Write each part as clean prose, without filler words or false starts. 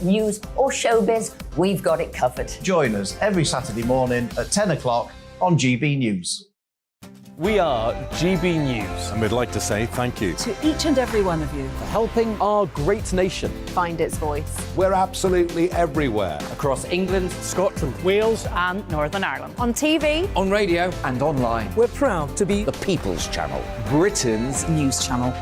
news or showbiz, we've got it covered. Join us every Saturday morning at 10 o'clock on GB News. We are GB News. And we'd like to say thank you to each and every one of you for helping our great nation find its voice. We're absolutely everywhere. Across England, Scotland, Wales and Northern Ireland. On TV, on radio and online. We're proud to be the People's Channel, Britain's news channel.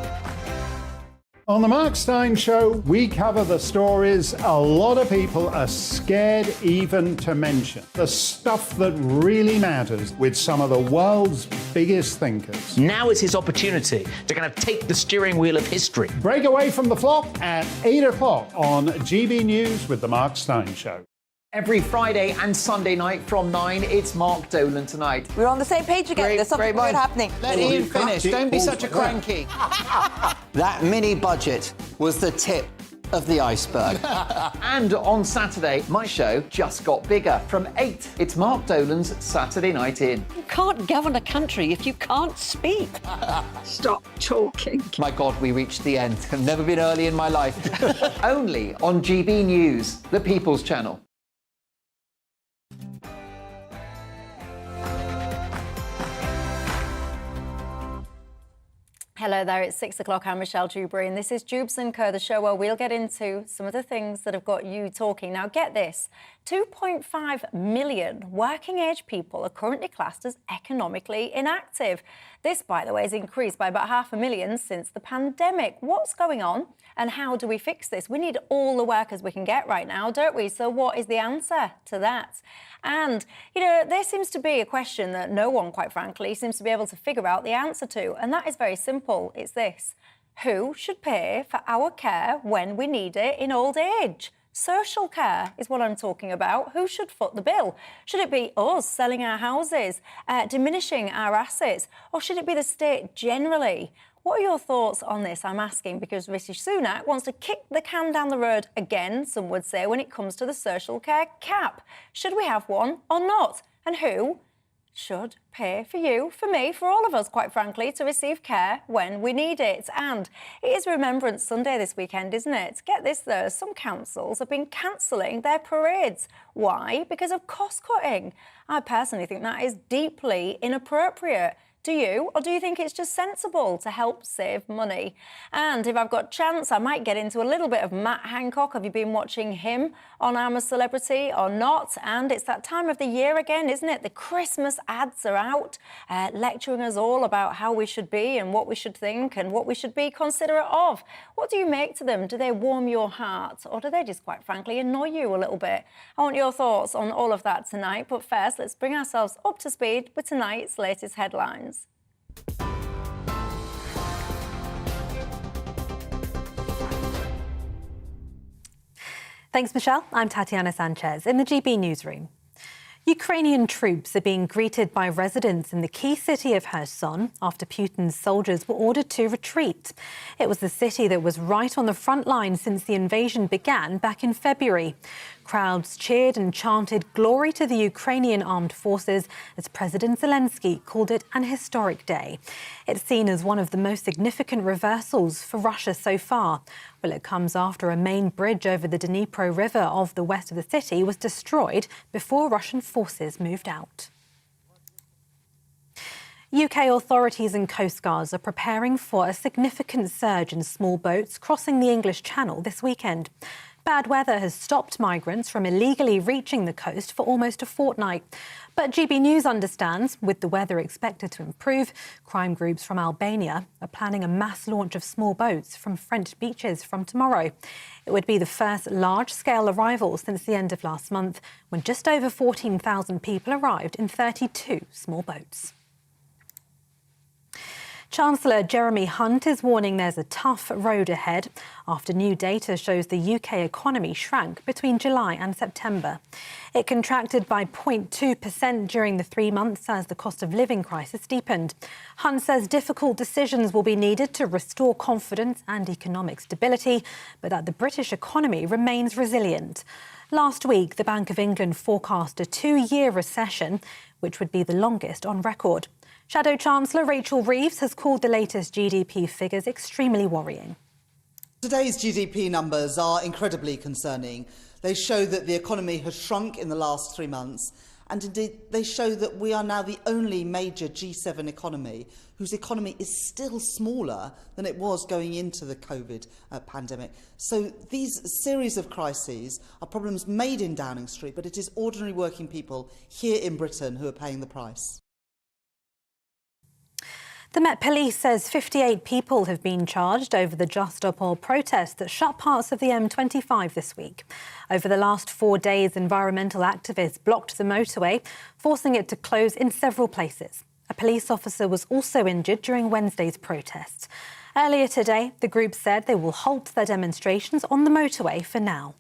On the Mark Steyn Show, we cover the stories a lot of people are scared even to mention. The stuff that really matters with some of the world's biggest thinkers. Now is his opportunity to kind of take the steering wheel of history. Break away from the flop at 8 o'clock on GB News with the Mark Steyn Show. Every Friday and Sunday night from 9, it's Mark Dolan Tonight. We're on the same page again. There's something weird happening. Let Ian finish. Don't be such a cranky. That mini budget was the tip of the iceberg. And on Saturday, my show just got bigger. From 8, it's Mark Dolan's Saturday Night In. You can't govern a country if you can't speak. Stop talking. My God, we reached the end. I've never been early in my life. Only on GB News, the People's Channel. Hello there, it's 6 o'clock. I'm Michelle Dewbs, and this is Dewbs & Co, the show where we'll get into some of the things that have got you talking. Now, get this, 2.5 million working-age people are currently classed as economically inactive. This, by the way, has increased by about 500,000 since the pandemic. What's going on, and how do we fix this? We need all the workers we can get right now, don't we? So what is the answer to that? And, you know, there seems to be a question that no one, quite frankly, seems to be able to figure out the answer to, and that is very simple. It's this: who should pay for our care when we need it in old age? Social care is what I'm talking about. Who should foot the bill? Should it be us selling our houses, diminishing our assets, or should it be the state generally? What are your thoughts on this? I'm asking because Rishi Sunak wants to kick the can down the road again, some would say, when it comes to the social care cap. Should we have one or not? And who should pay for you, for me, for all of us, quite frankly, to receive care when we need it? And it is Remembrance Sunday this weekend, isn't it? Get this, though, some councils have been cancelling their parades. Why? Because of cost cutting. I personally think that is deeply inappropriate. Do you? Or do you think it's just sensible to help save money? And if I've got chance, I might get into a little bit of Matt Hancock. Have you been watching him on I'm a Celebrity or not? And it's that time of the year again, isn't it? The Christmas ads are out, lecturing us all about how we should be and what we should think and what we should be considerate of. What do you make to them? Do they warm your heart, or do they just, quite frankly, annoy you a little bit? I want your thoughts on all of that tonight. But first, let's bring ourselves up to speed with tonight's latest headlines. Thanks, Michelle. I'm Tatiana Sanchez in the GB newsroom. Ukrainian troops are being greeted by residents in the key city of Kherson after Putin's soldiers were ordered to retreat. It was the city that was right on the front line since the invasion began back in February. Crowds cheered and chanted glory to the Ukrainian armed forces as President Zelensky called it an historic day. It's seen as one of the most significant reversals for Russia so far. Well, it comes after a main bridge over the Dnipro River off the west of the city was destroyed before Russian forces moved out. UK authorities and coastguards are preparing for a significant surge in small boats crossing the English Channel this weekend. Bad weather has stopped migrants from illegally reaching the coast for almost a fortnight. But GB News understands, with the weather expected to improve, crime groups from Albania are planning a mass launch of small boats from French beaches from tomorrow. It would be the first large-scale arrival since the end of last month, when just over 14,000 people arrived in 32 small boats. Chancellor Jeremy Hunt is warning there's a tough road ahead after new data shows the UK economy shrank between July and September. It contracted by 0.2% during the 3 months as the cost of living crisis deepened. Hunt says difficult decisions will be needed to restore confidence and economic stability, but that the British economy remains resilient. Last week, the Bank of England forecast a 2-year recession, which would be the longest on record. Shadow Chancellor Rachel Reeves has called the latest GDP figures extremely worrying. Today's GDP numbers are incredibly concerning. They show that the economy has shrunk in the last 3 months, and indeed they show that we are now the only major G7 economy whose economy is still smaller than it was going into the COVID pandemic. So these series of crises are problems made in Downing Street, but it is ordinary working people here in Britain who are paying the price. The Met Police says 58 people have been charged over the Just Stop Oil protest that shut parts of the M25 this week. Over the last 4 days, environmental activists blocked the motorway, forcing it to close in several places. A police officer was also injured during Wednesday's protests. Earlier today, the group said they will halt their demonstrations on the motorway for now.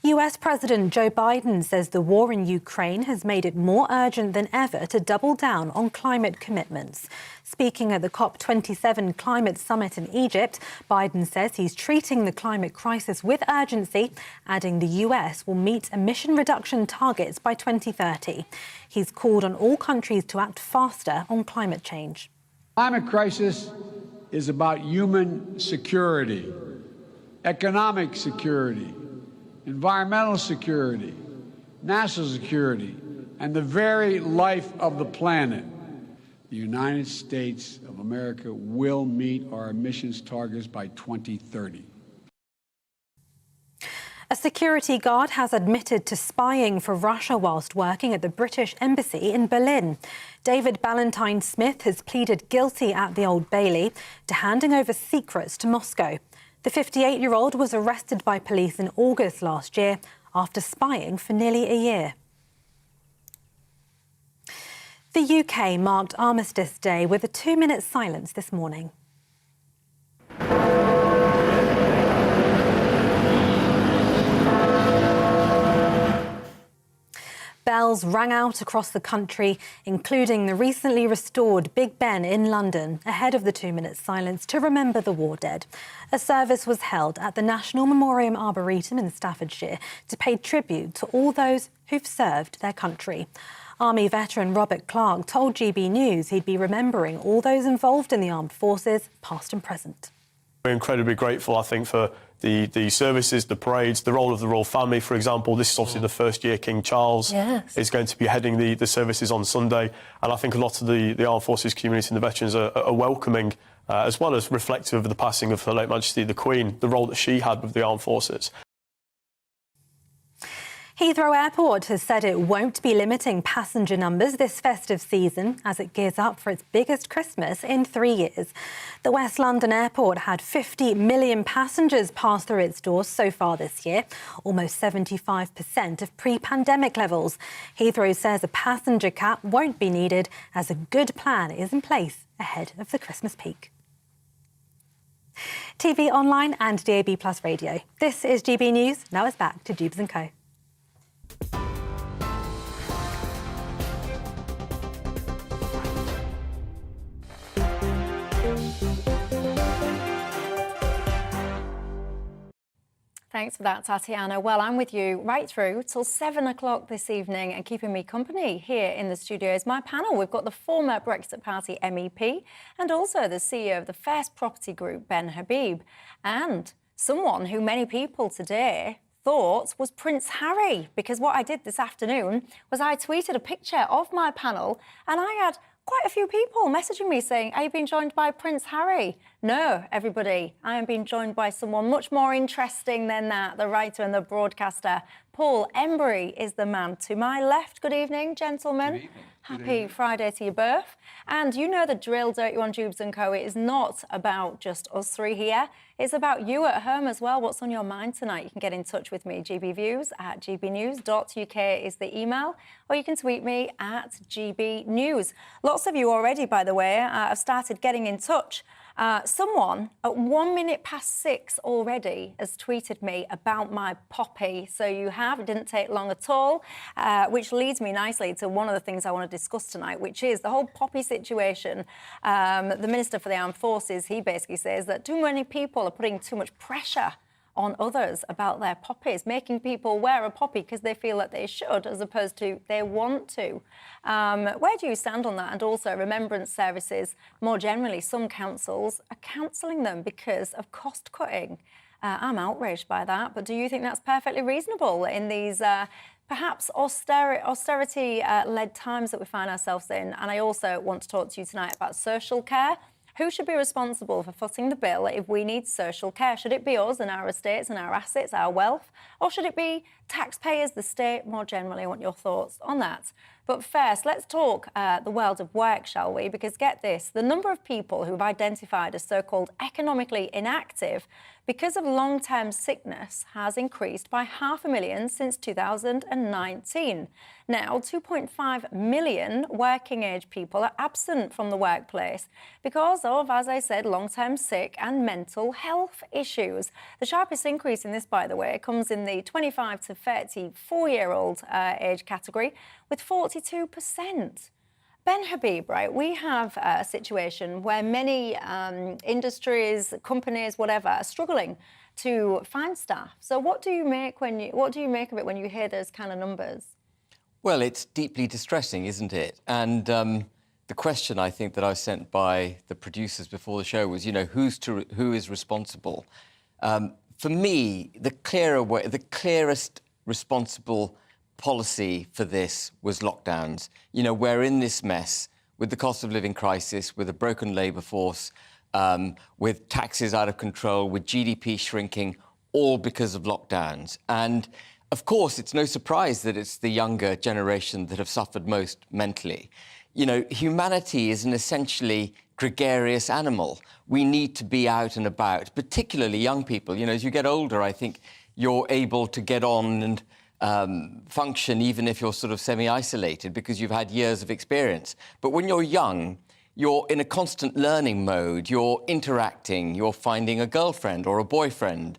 US President Joe Biden says the war in Ukraine has made it more urgent than ever to double down on climate commitments. Speaking at the COP27 climate summit in Egypt, Biden says he's treating the climate crisis with urgency, adding the US will meet emission reduction targets by 2030. He's called on all countries to act faster on climate change. Climate crisis is about human security, economic security, environmental security, national security, and the very life of the planet. The United States of America will meet our emissions targets by 2030. A security guard has admitted to spying for Russia whilst working at the British Embassy in Berlin. David Ballantyne Smith has pleaded guilty at the Old Bailey to handing over secrets to Moscow. The 58-year-old was arrested by police in August last year after spying for nearly a year. The UK marked Armistice Day with a 2-minute silence this morning. Bells rang out across the country, including the recently restored Big Ben in London, ahead of the 2-minute silence to remember the war dead. A service was held at the National Memoriam Arboretum in Staffordshire to pay tribute to all those who've served their country. Army veteran Robert Clark told GB News he'd be remembering all those involved in the armed forces, past and present. We're incredibly grateful, I think, for the services, the parades, the role of the royal family, for example. This is obviously the first year King Charles is going to be heading the services on Sunday. And I think a lot of the armed forces community and the veterans are welcoming, as well as reflective of the passing of Her late Majesty the Queen, the role that she had with the armed forces. Heathrow Airport has said it won't be limiting passenger numbers this festive season as it gears up for its biggest Christmas in 3 years. The West London Airport had 50 million passengers pass through its doors so far this year, almost 75% of pre-pandemic levels. Heathrow says a passenger cap won't be needed as a good plan is in place ahead of the Christmas peak. TV, online and DAB+ radio. This is GB News. Now it's back to Dewbs & Co. Thanks for that, Tatiana. Well, I'm with you right through till 7 o'clock this evening, and keeping me company here in the studio is my panel. We've got the former Brexit Party MEP and also the CEO of the First Property Group, Ben Habib, and someone who many people today thought was Prince Harry, because what I did this afternoon was I tweeted a picture of my panel and I had quite a few people messaging me saying, are you being joined by Prince Harry? No, everybody, I am being joined by someone much more interesting than that, the writer and the broadcaster. Paul Embry is the man to my left. Good evening, gentlemen. Good evening. Happy Friday to your birth. And you know the drill, don't you, on Dewbs & Co? It is not about just us three here. It's about you at home as well. What's on your mind tonight? You can get in touch with me. GBViews at gbnews.uk is the email, or you can tweet me at GBNews. Lots of you already, by the way, have started getting in touch. Someone at 1 minute past 6 already has tweeted me about my poppy. So you have, it didn't take long at all, which leads me nicely to one of the things I want to discuss tonight, which is the whole poppy situation. The Minister for the Armed Forces, he basically says that too many people are putting too much pressure on others about their poppies, making people wear a poppy because they feel that they should as opposed to they want to. Where do you stand on that? And also remembrance services, more generally, some councils are cancelling them because of cost cutting. I'm outraged by that, but do you think that's perfectly reasonable in these perhaps austerity-led times that we find ourselves in? And I also want to talk to you tonight about social care. Who should be responsible for footing the bill if we need social care? Should it be us and our estates and our assets, our wealth? Or should it be taxpayers, the state more generally? I want your thoughts on that. But first, let's talk the world of work, shall we? Because get this, the number of people who've identified as so-called economically inactive because of long-term sickness has increased by 500,000 since 2019. Now, 2.5 million working-age people are absent from the workplace because of, as I said, long-term sick and mental health issues. The sharpest increase in this, by the way, comes in the 25 to 34-year-old age category, with 42%. Ben Habib, right, we have a situation where many industries, companies, whatever, are struggling to find staff. So what do you make of it when you hear those kind of numbers? Well, it's deeply distressing, isn't it? And the question, I think, that I was sent by the producers before the show was, you know, who is responsible? For me, the clearest responsible policy for this was lockdowns. You know, we're in this mess with the cost of living crisis, with a broken labour force, with taxes out of control, with GDP shrinking, all because of lockdowns. And of course, it's no surprise that it's the younger generation that have suffered most mentally. You know, humanity is an essentially gregarious animal. We need to be out and about, particularly young people. You know, as you get older, I think you're able to get on and function even if you're sort of semi-isolated because you've had years of experience. But when you're young, you're in a constant learning mode. You're interacting, you're finding a girlfriend or a boyfriend.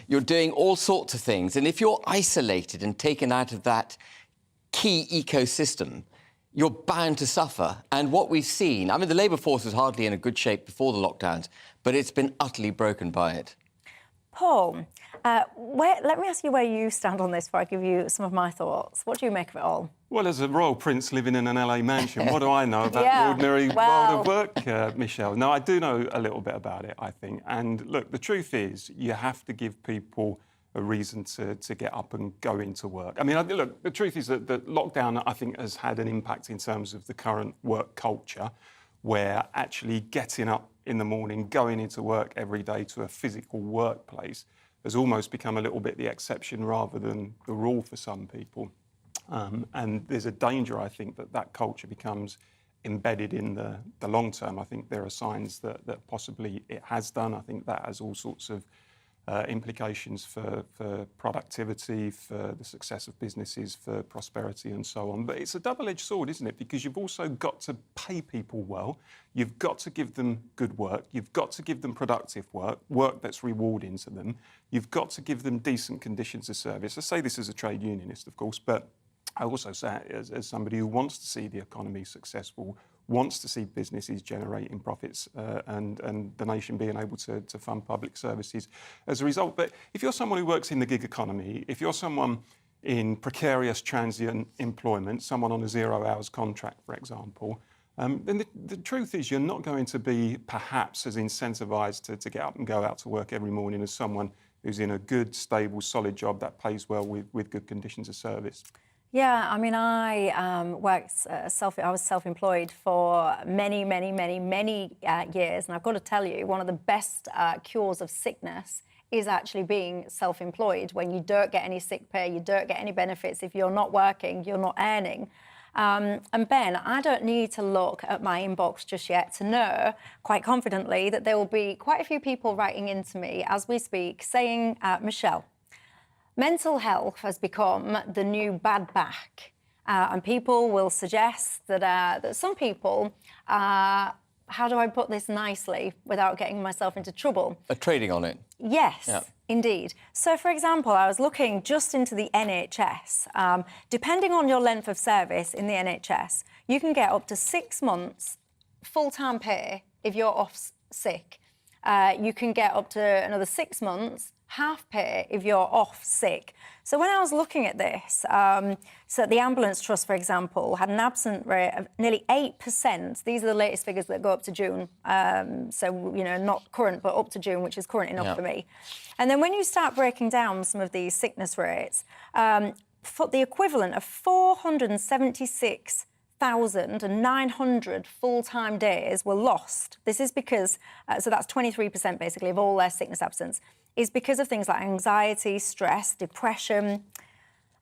You're doing all sorts of things. And if you're isolated and taken out of that key ecosystem, you're bound to suffer. And what we've seen, I mean, the labour force was hardly in a good shape before the lockdowns, but it's been utterly broken by it. Paul, let me ask you where you stand on this before I give you some of my thoughts. What do you make of it all? Well, as a royal prince living in an LA mansion, what do I know about the ordinary world of work, Michelle? No, I do know a little bit about it, I think. And look, the truth is you have to give people a reason to get up and go into work. I mean, look, the truth is that the lockdown, I think, has had an impact in terms of the current work culture, where actually getting up in the morning, going into work every day to a physical workplace has almost become a little bit the exception rather than the rule for some people. And there's a danger, I think, that culture becomes embedded in the long term. I think there are signs that possibly it has done. I think that has all sorts of implications for productivity, for the success of businesses, for prosperity and so on. But it's a double-edged sword, isn't it? Because you've also got to pay people well. You've got to give them good work. You've got to give them productive work, work that's rewarding to them. You've got to give them decent conditions of service. I say this as a trade unionist, of course, but I also say it as somebody who wants to see the economy successful, wants to see businesses generating profits and the nation being able to fund public services as a result. But if you're someone who works in the gig economy, if you're someone in precarious transient employment, someone on a 0 hours contract, for example, then the truth is you're not going to be perhaps as incentivised to get up and go out to work every morning as someone who's in a good, stable, solid job that pays well with good conditions of service. Yeah, I mean, I was self-employed for many years, and I've got to tell you, one of the best cures of sickness is actually being self-employed. When you don't get any sick pay, you don't get any benefits. If you're not working, you're not earning. And Ben, I don't need to look at my inbox just yet to know quite confidently that there will be quite a few people writing into me as we speak saying, Michelle, mental health has become the new bad back. And people will suggest that some people, how do I put this nicely without getting myself into trouble? Are trading on it. Yes, indeed. So, for example, I was looking just into the NHS. Depending on your length of service in the NHS, you can get up to 6 months full-time pay if you're off sick. You can get up to another 6 months half pay if you're off sick. So when I was looking at this, so the Ambulance Trust, for example, had an absent rate of nearly 8%. These are the latest figures that go up to June. So, you know, not current, but up to June, which is current enough for me. And then when you start breaking down some of these sickness rates, for the equivalent of 476,900 full-time days were lost. This is because, so that's 23% basically of all their sickness absence, is because of things like anxiety, stress, depression.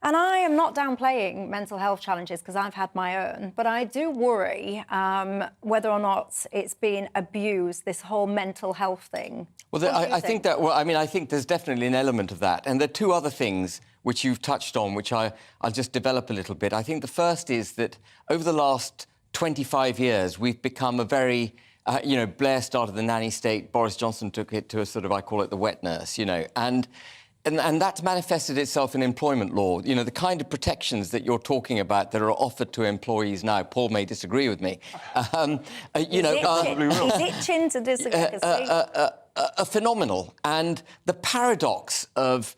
And I am not downplaying mental health challenges because I've had my own, but I do worry whether or not it's been abused, this whole mental health thing. Well, I think that, well, I mean, I think there's definitely an element of that. And there are two other things which you've touched on, which I'll just develop a little bit. I think the first is that over the last 25 years, we've become a very, you know, Blair started the nanny state, Boris Johnson took it to a sort of, I call it the wet nurse, you know, and that's manifested itself in employment law. You know, the kind of protections that you're talking about that are offered to employees now, Paul may disagree with me, you know... He's itching to disagree. Phenomenal. And the paradox of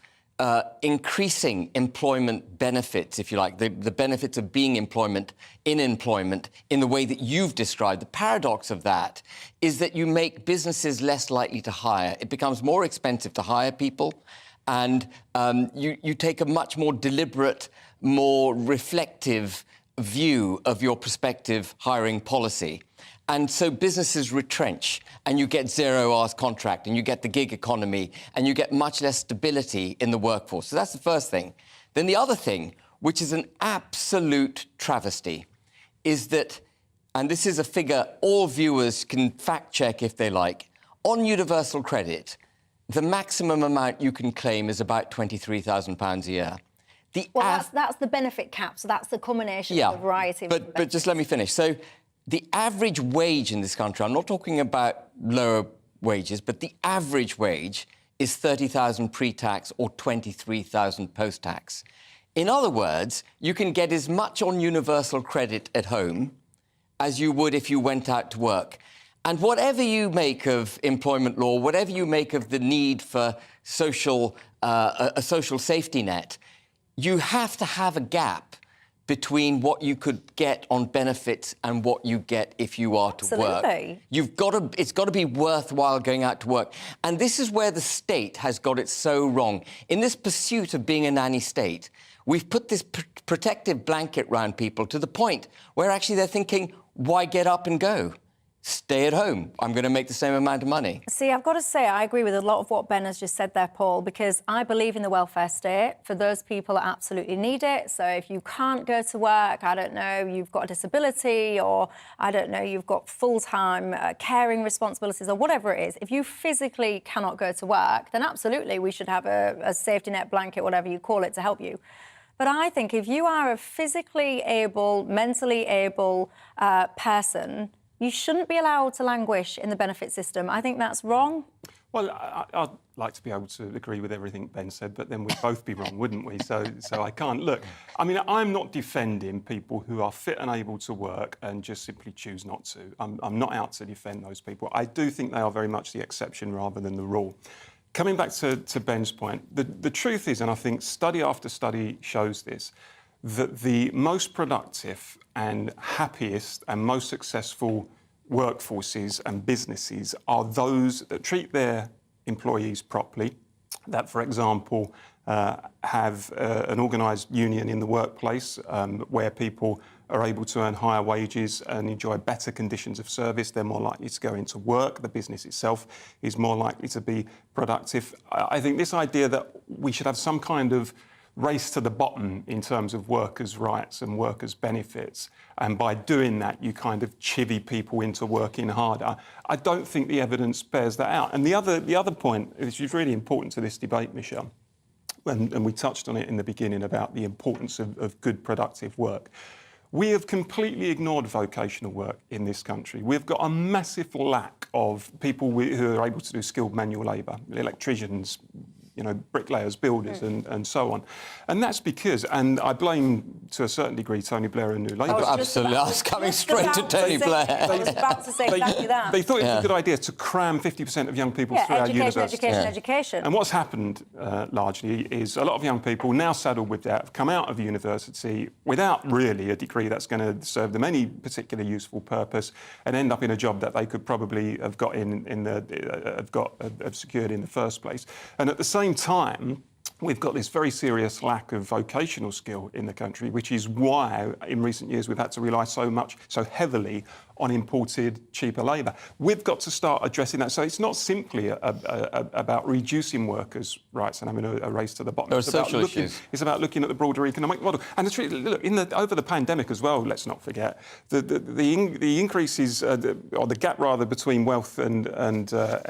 increasing employment benefits, if you like, the benefits of being in employment in the way that you've described, the paradox of that is that you make businesses less likely to hire. It becomes more expensive to hire people, and you take a much more deliberate, more reflective view of your prospective hiring policy. And so businesses retrench, and you get 0 hours contract, and you get the gig economy, and you get much less stability in the workforce. So that's the first thing. Then the other thing, which is an absolute travesty, is that, and this is a figure all viewers can fact-check if they like, on universal credit, the maximum amount you can claim is about £23,000 a year. That's the benefit cap, so that's the combination of a variety of... But just let me finish. So the average wage in this country, I'm not talking about lower wages, but the average wage is 30,000 pre-tax or 23,000 post-tax. In other words, you can get as much on universal credit at home as you would if you went out to work. And whatever you make of employment law, whatever you make of the need for a social safety net, you have to have a gap between what you could get on benefits and what you get if you are to work. It's got to be worthwhile going out to work. And this is where the state has got it so wrong. In this pursuit of being a nanny state, we've put this protective blanket round people to the point where actually they're thinking, why get up and go? Stay at home. I'm going to make the same amount of money. See, I've got to say, I agree with a lot of what Ben has just said there, Paul, because I believe in the welfare state for those people that absolutely need it. So if you can't go to work, I don't know, you've got a disability, or I don't know, you've got full-time caring responsibilities or whatever it is, if you physically cannot go to work, then absolutely we should have a safety net blanket, whatever you call it, to help you. But I think if you are a physically able, mentally able person, you shouldn't be allowed to languish in the benefit system. I think that's wrong. Well, I'd like to be able to agree with everything Ben said, but then we'd both be wrong, wouldn't we? So I can't. Look, I mean, I'm not defending people who are fit and able to work and just simply choose not to. I'm not out to defend those people. I do think they are very much the exception rather than the rule. Coming back to Ben's point, the truth is, and I think study after study shows this, that the most productive and happiest and most successful workforces and businesses are those that treat their employees properly, that, for example, have an organised union in the workplace where people are able to earn higher wages and enjoy better conditions of service. They're more likely to go into work. The business itself is more likely to be productive. I think this idea that we should have some kind of race to the bottom in terms of workers' rights and workers' benefits, and by doing that you kind of chivvy people into working harder. I don't think the evidence bears that out. And the other point, which is really important to this debate, Michelle, and we touched on it in the beginning about the importance of good productive work. We have completely ignored vocational work in this country. We've got a massive lack of people who are able to do skilled manual labour, electricians, you know, bricklayers, builders, and so on. And that's because, and I blame to a certain degree, Tony Blair and New Labour. Absolutely. I was coming straight to Tony Blair. I was about to say exactly that. They thought it was a good idea to cram 50% of young people through our universities. Education. And what's happened largely is a lot of young people now saddled with that have come out of university without really a degree that's going to serve them any particular useful purpose and end up in a job that they could probably have got have secured in the first place. And at the same time, we've got this very serious lack of vocational skill in the country, which is why in recent years we've had to rely so heavily on imported cheaper labour. We've got to start addressing that. So it's not simply about reducing workers' rights and having a race to the bottom. There are social issues. It's about looking at the broader economic model. And look, over the pandemic as well, let's not forget, the increases, or the gap rather, between wealth and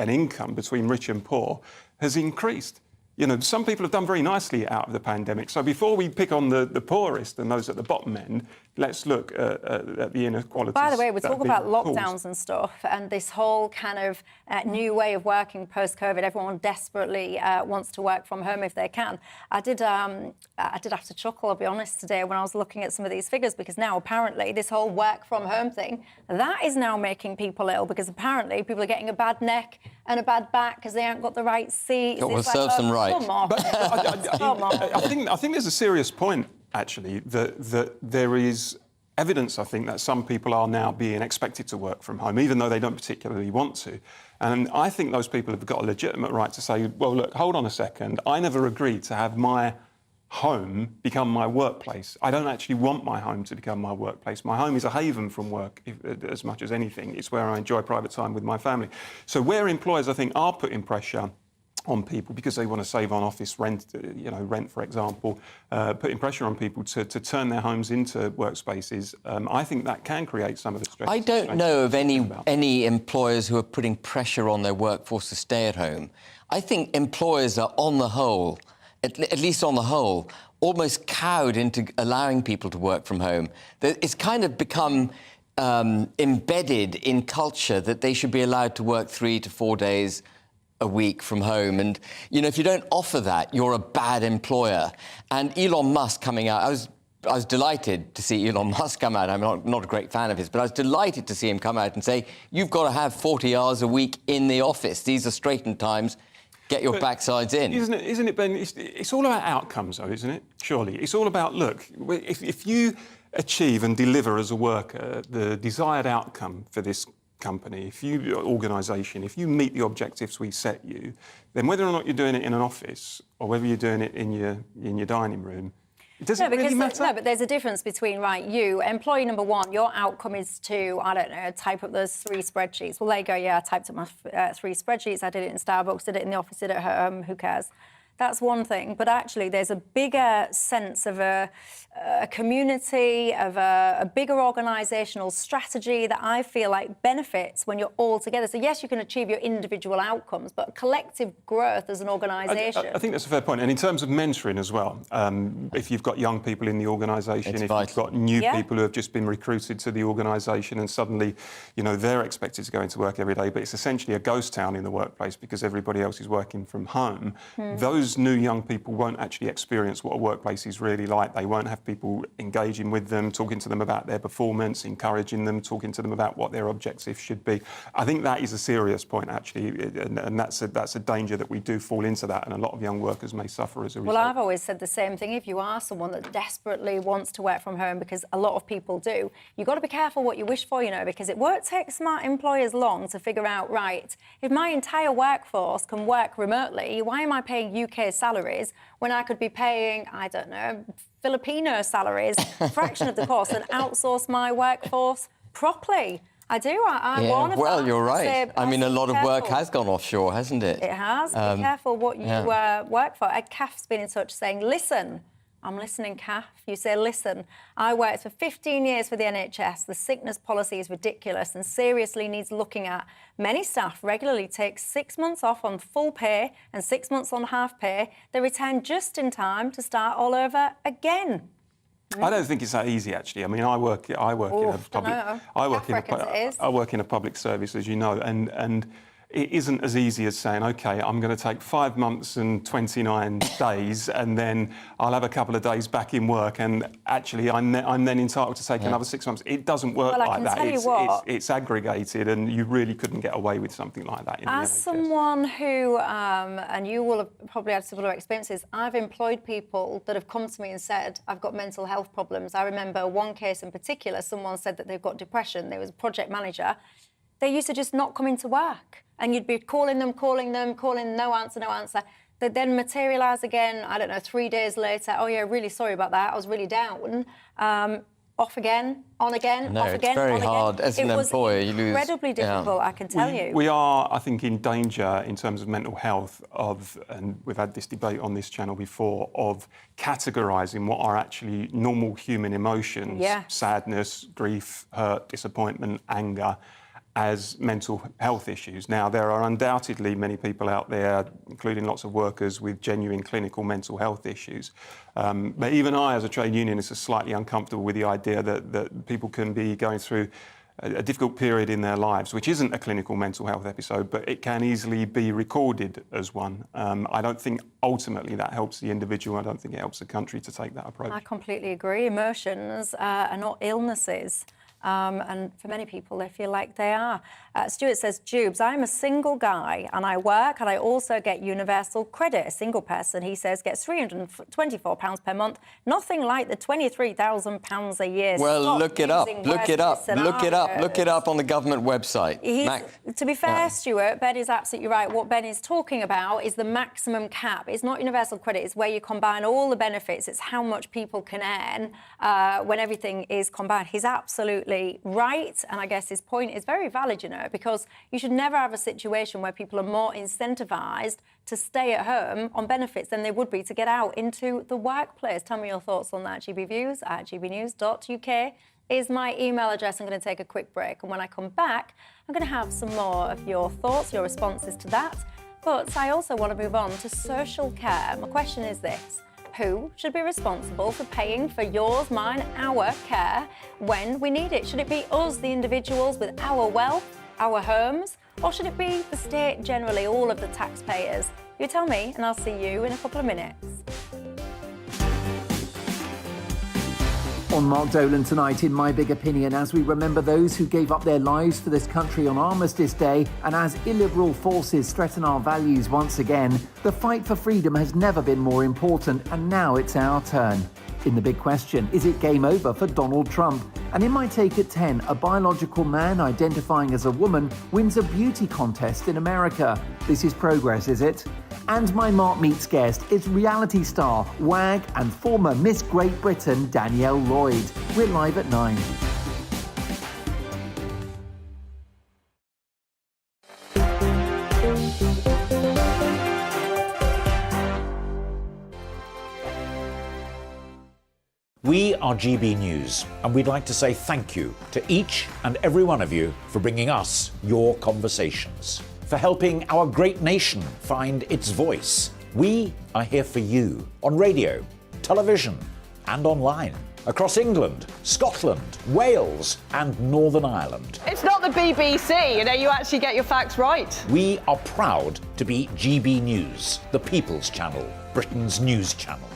income, between rich and poor, has increased. You know, some people have done very nicely out of the pandemic. So before we pick on the poorest and those at the bottom end, let's look at the inequalities. By the way, we talk about lockdowns and stuff, and this whole kind of new way of working post-COVID. Everyone desperately wants to work from home if they can. I did have to chuckle, I'll be honest, today when I was looking at some of these figures, because now apparently this whole work from home thing, that is now making people ill, because apparently people are getting a bad neck and a bad back because they haven't got the right seats. It will serve them right. But I think there's a serious point, actually, that there is evidence, I think, that some people are now being expected to work from home, even though they don't particularly want to. And I think those people have got a legitimate right to say, well, look, hold on a second, I never agreed to have my home become my workplace. I don't actually want my home to become my workplace. My home is a haven from work, as much as anything. It's where I enjoy private time with my family. So where employers, I think, are putting pressure on people because they want to save on office rent, rent, for example, putting pressure on people to turn their homes into workspaces, I think that can create some of the stress. I don't know of any employers who are putting pressure on their workforce to stay at home. I think employers are, on the whole, at least on the whole, almost cowed into allowing people to work from home. It's kind of become embedded in culture that they should be allowed to work 3 to 4 days a week from home. And, you know, if you don't offer that, you're a bad employer. And Elon Musk coming out, I was delighted to see Elon Musk come out. I'm not a great fan of his, but I was delighted to see him come out and say, you've got to have 40 hours a week in the office. These are straightened times. Get your backsides in. Isn't it, Ben? It's all about outcomes, though, isn't it? Surely. It's all about, look, if you achieve and deliver as a worker the desired outcome for this company, organisation, if you meet the objectives we set you, then whether or not you're doing it in an office or whether you're doing it in your dining room, it doesn't really matter. No, but there's a difference between, right, you, employee number one, your outcome is to, I don't know, type up those 3 spreadsheets. Well, there you go, yeah, I typed up my 3 spreadsheets. I did it in Starbucks, did it in the office, did it at home, who cares? That's one thing. But actually, there's a bigger sense of a community, of a bigger organisational strategy that I feel like benefits when you're all together. So, yes, you can achieve your individual outcomes, but collective growth as an organisation. I think that's a fair point. And in terms of mentoring as well, if you've got young people in the organisation, if you've got new people who have just been recruited to the organisation and suddenly, you know, they're expected to go into work every day, but it's essentially a ghost town in the workplace because everybody else is working from home, those new young people won't actually experience what a workplace is really like. They won't have people engaging with them, talking to them about their performance, encouraging them, talking to them about what their objectives should be. I think that is a serious point, actually, and that's a danger that we do fall into that, and a lot of young workers may suffer as a result. Well, I've always said the same thing. If you are someone that desperately wants to work from home, because a lot of people do, you've got to be careful what you wish for, you know, because it won't take smart employers long to figure out, right, if my entire workforce can work remotely, why am I paying UK salaries when I could be paying, I don't know, Filipino salaries, a fraction of the cost, and outsource my workforce properly? I do. I warn of well, that. you're right. I mean, a lot of work has gone offshore, hasn't it? It has. Be careful what you work for. Ed Caff's been in touch saying, listen, I'm listening, Caff. You say, listen, I worked for 15 years for the NHS. The sickness policy is ridiculous and seriously needs looking at. Many staff regularly take 6 months off on full pay and 6 months on half pay. They return just in time to start all over again. I don't think it's that easy, actually. I mean, I work in a public service, as you know, and it isn't as easy as saying, OK, I'm going to take 5 months and 29 days and then I'll have a couple of days back in work and actually I'm then entitled to take another 6 months. It doesn't work like that. It's aggregated and you really couldn't get away with something like that in the NHS. As someone who, and you will have probably had similar experiences, I've employed people that have come to me and said, I've got mental health problems. I remember one case in particular, someone said that they've got depression. There was a project manager. They used to just not come into work and you'd be calling, no answer. They'd then materialise again, I don't know, 3 days later. Oh, yeah, really sorry about that. I was really down. Off again, on again, off again, on again. It's very hard as an employer. You lose. Incredibly difficult, I can tell you. We are, I think, in danger in terms of mental health and we've had this debate on this channel before, of categorising what are actually normal human emotions, sadness, grief, hurt, disappointment, anger, as mental health issues. Now, there are undoubtedly many people out there, including lots of workers, with genuine clinical mental health issues. But even I, as a trade unionist, is slightly uncomfortable with the idea that people can be going through a difficult period in their lives, which isn't a clinical mental health episode, but it can easily be recorded as one. I don't think ultimately that helps the individual. I don't think it helps the country to take that approach. I completely agree. Emotions are not illnesses. And for many people, they feel like they are. Stuart says, Dewbs, I'm a single guy and I work and I also get universal credit. A single person, he says, gets £324 per month. Nothing like the £23,000 a year. Well, Stop look it up. using Look it up. Look it up. Look it up on the government website. To be fair, Stuart, Ben is absolutely right. What Ben is talking about is the maximum cap. It's not universal credit. It's where you combine all the benefits. It's how much people can earn when everything is combined. He's absolutely right, and I guess his point is very valid, you know, because you should never have a situation where people are more incentivised to stay at home on benefits than they would be to get out into the workplace. Tell me your thoughts on that. gbviews@gbnews.uk is my email address. I'm going to take a quick break, and when I come back, I'm going to have some more of your thoughts, your responses to that. But I also want to move on to social care. My question is this. Who should be responsible for paying for yours, mine, our care when we need it? Should it be us, the individuals, with our wealth, our homes, or should it be the state generally, all of the taxpayers? You tell me, and I'll see you in a couple of minutes. On Mark Dolan tonight, in My Big Opinion, as we remember those who gave up their lives for this country on Armistice Day, and as illiberal forces threaten our values once again, the fight for freedom has never been more important, and now it's our turn. In The Big Question, is it game over for Donald Trump? And in My Take at 10, a biological man identifying as a woman wins a beauty contest in America. This is progress, is it? And my Mark Meets guest is reality star, WAG and former Miss Great Britain, Danielle Lloyd. We're live at 9. We are GB News, and we'd like to say thank you to each and every one of you for bringing us your conversations, for helping our great nation find its voice. We are here for you on radio, television, and online, across England, Scotland, Wales, and Northern Ireland. It's not the BBC, you know, you actually get your facts right. We are proud to be GB News, the People's Channel, Britain's news channel.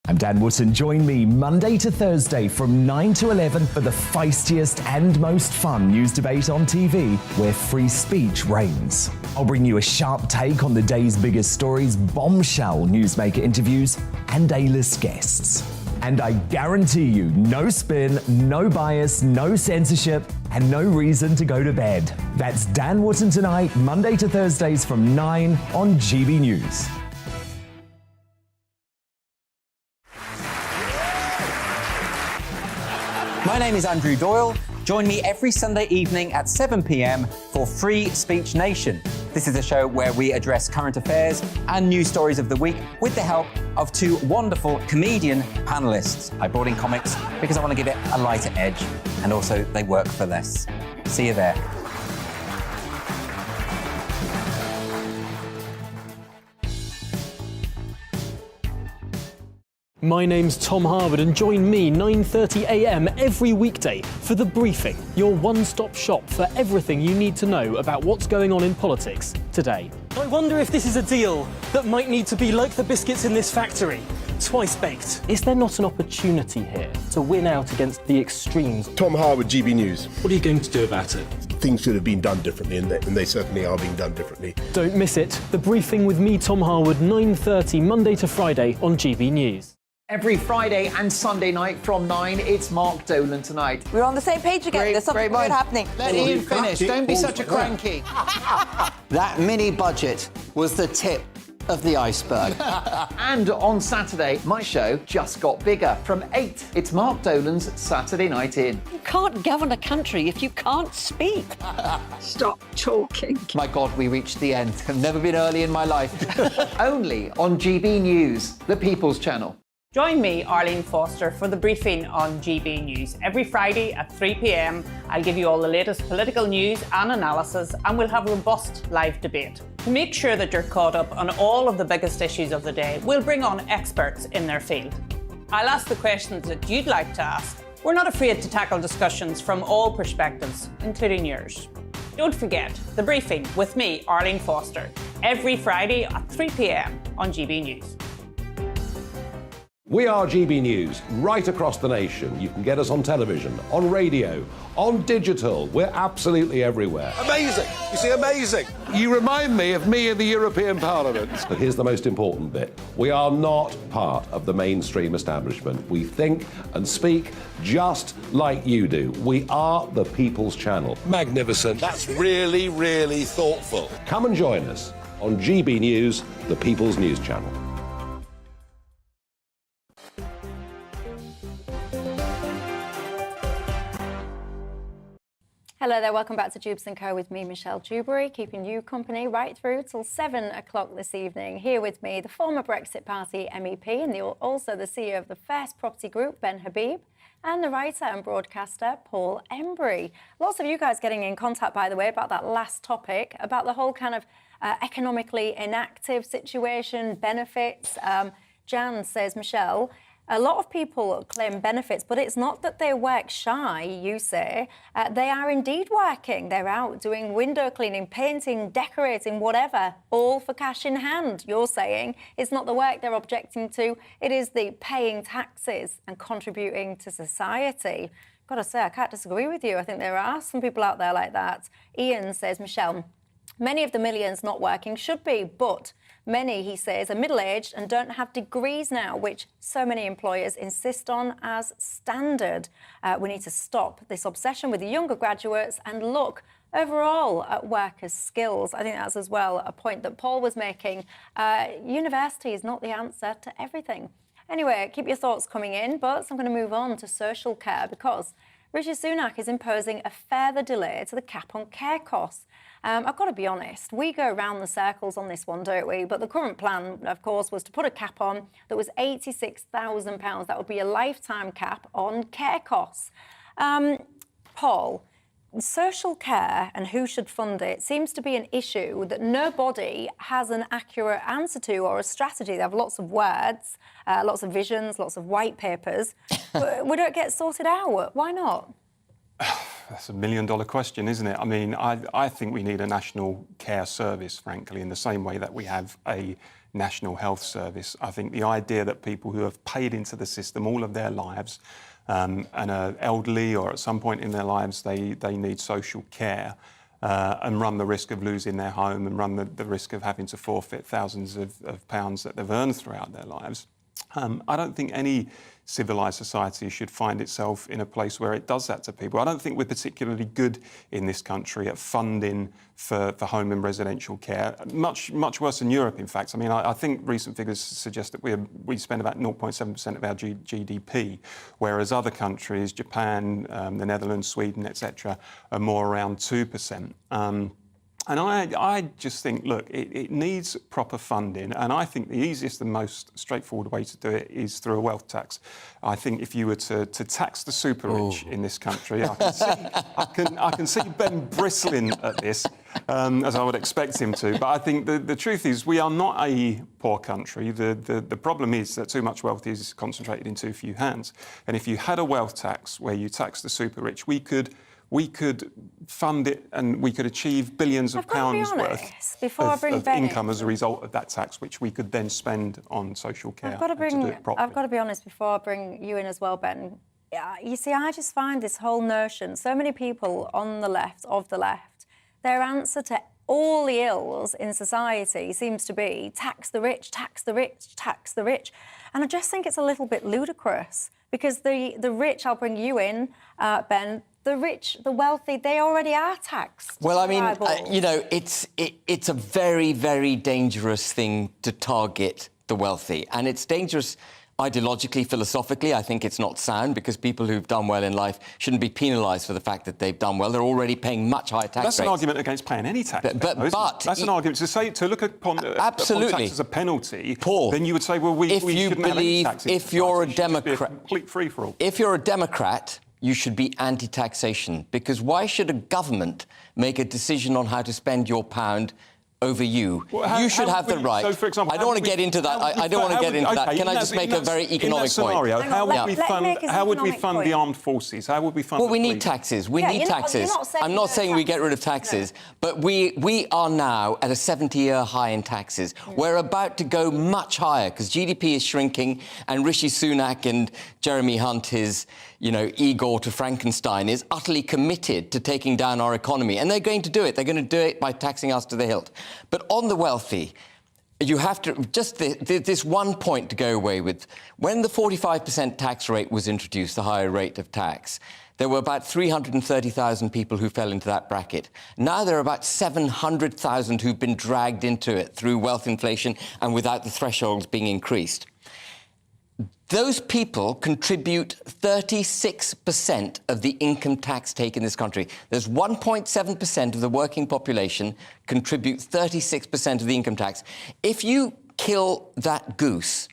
I'm Dan Wootton. Join me Monday to Thursday from 9 to 11 for the feistiest and most fun news debate on TV, where free speech reigns. I'll bring you a sharp take on the day's biggest stories, bombshell newsmaker interviews, and A-list guests. And I guarantee you, no spin, no bias, no censorship, and no reason to go to bed. That's Dan Wootton tonight, Monday to Thursdays from 9 on GB News. My name is Andrew Doyle. Join me every Sunday evening at 7 p.m. for Free Speech Nation. This is a show where we address current affairs and news stories of the week with the help of two wonderful comedian panellists. I brought in comics because I want to give it a lighter edge, and also they work for less. See you there. My name's Tom Harwood and join me 9:30 a.m. every weekday for The Briefing, your one-stop shop for everything you need to know about what's going on in politics today. I wonder if this is a deal that might need to be like the biscuits in this factory, twice baked. Is there not an opportunity here to win out against the extremes? Tom Harwood, GB News. What are you going to do about it? Things should have been done differently, and they certainly are being done differently. Don't miss it. The Briefing with me, Tom Harwood, 9:30 Monday to Friday on GB News. Every Friday and Sunday night from 9, it's Mark Dolan Tonight. We're on the same page again. There's something weird happening. Let Ian finish. Don't be such a cranky. That mini budget was the tip of the iceberg. And on Saturday, my show just got bigger. From 8, it's Mark Dolan's Saturday Night In. You can't govern a country if you can't speak. Stop talking. My God, we reached the end. I've never been early in my life. Only on GB News, the People's Channel. Join me, Arlene Foster, for The Briefing on GB News. Every Friday at 3 p.m, I'll give you all the latest political news and analysis, and we'll have robust live debate. To make sure that you're caught up on all of the biggest issues of the day, we'll bring on experts in their field. I'll ask the questions that you'd like to ask. We're not afraid to tackle discussions from all perspectives, including yours. Don't forget, The Briefing with me, Arlene Foster, every Friday at 3 p.m. on GB News. We are GB News, right across the nation. You can get us on television, on radio, on digital. We're absolutely everywhere. Amazing! You see, amazing! You remind me of me in the European Parliament. But here's the most important bit. We are not part of the mainstream establishment. We think and speak just like you do. We are the People's Channel. Magnificent. That's really, really thoughtful. Come and join us on GB News, the People's News Channel. Hello there, welcome back to Dewbs & Co with me, Michelle Dewberry, keeping you company right through till 7 o'clock this evening. Here with me, the former Brexit Party MEP and also the CEO of the First Property Group, Ben Habib, and the writer and broadcaster, Paul Embry. Lots of you guys getting in contact, by the way, about that last topic, about the whole kind of economically inactive situation, benefits. Jan says, Michelle, a lot of people claim benefits, but it's not that they work shy, you say. They are indeed working. They're out doing window cleaning, painting, decorating, whatever, all for cash in hand, you're saying. It's not the work they're objecting to. It is the paying taxes and contributing to society. Got to say, I can't disagree with you. I think there are some people out there like that. Ian says, Michelle, many of the millions not working should be, but many, he says, are middle-aged and don't have degrees now, which so many employers insist on as standard. We need to stop this obsession with the younger graduates and look overall at workers' skills. I think that's as well a point that Paul was making. University is not the answer to everything. Anyway, keep your thoughts coming in, but I'm going to move on to social care because Rishi Sunak is imposing a further delay to the cap on care costs. I've got to be honest, we go round the circles on this one, don't we? But the current plan, of course, was to put a cap on that was £86,000. That would be a lifetime cap on care costs. Paul, social care and who should fund it seems to be an issue that nobody has an accurate answer to or a strategy. They have lots of words, lots of visions, lots of white papers, but we don't get sorted out. Why not? That's $1 million question, isn't it? I mean, I think we need a national care service, frankly, in the same way that we have a national health service. I think the idea that people who have paid into the system all of their lives and are elderly or at some point in their lives they need social care and run the risk of losing their home and run the risk of having to forfeit thousands of pounds that they've earned throughout their lives. I don't think any civilised society should find itself in a place where it does that to people. I don't think we're particularly good in this country at funding for home and residential care. Much worse than Europe, in fact. I mean, I think recent figures suggest that we spend about 0.7% of our GDP, whereas other countries, Japan, the Netherlands, Sweden, etc., are more around 2%. And I just think, look, it needs proper funding, and I think the easiest and most straightforward way to do it is through a wealth tax. I think if you were to tax the super rich in this country, I can see Ben bristling at this. as I would expect him to. But I think the truth is we are not a poor country. The problem is that too much wealth is concentrated in too few hands. And if you had a wealth tax where you tax the super rich, we could fund it and we could achieve billions of pounds worth of income as a result of that tax, which we could then spend on social care. I've got to be honest before I bring you in as well, Ben. You see, I just find this whole notion, so many people on the left, their answer to all the ills in society seems to be tax the rich, tax the rich, tax the rich. And I just think it's a little bit ludicrous because the rich, I'll bring you in, Ben, the rich, the wealthy, they already are taxed. Well, I mean, you know, it's a very, very dangerous thing to target the wealthy. And it's dangerous ideologically, philosophically. I think it's not sound because people who've done well in life shouldn't be penalised for the fact that they've done well. They're already paying much higher tax rates. That's an argument against paying any tax. That's an argument to look upon tax as a penalty. Paul, then you would say, well, we shouldn't have any tax. If you're a Democrat, complete free-for-all. If you're a Democrat, you should be anti-taxation, because why should a government make a decision on how to spend your pound over you? Well, you should have the right. So, for example, I don't want to get into that. I don't want to get into that. Can I just make a very economic scenario, point? How would we fund the armed forces? How would we fund? Well, we need taxes. We need taxes. I'm not saying we get rid of taxes, but we are now at a 70-year high in taxes. We're about to go much higher because GDP is shrinking, and Rishi Sunak and Jeremy Hunt, his Igor to Frankenstein, is utterly committed to taking down our economy. And they're going to do it. They're going to do it by taxing us to the hilt. But on the wealthy, you have to... Just this one point to go away with. When the 45% tax rate was introduced, the higher rate of tax, there were about 330,000 people who fell into that bracket. Now there are about 700,000 who've been dragged into it through wealth inflation and without the thresholds being increased. Those people contribute 36% of the income tax take in this country. There's 1.7% of the working population contribute 36% of the income tax. If you kill that goose,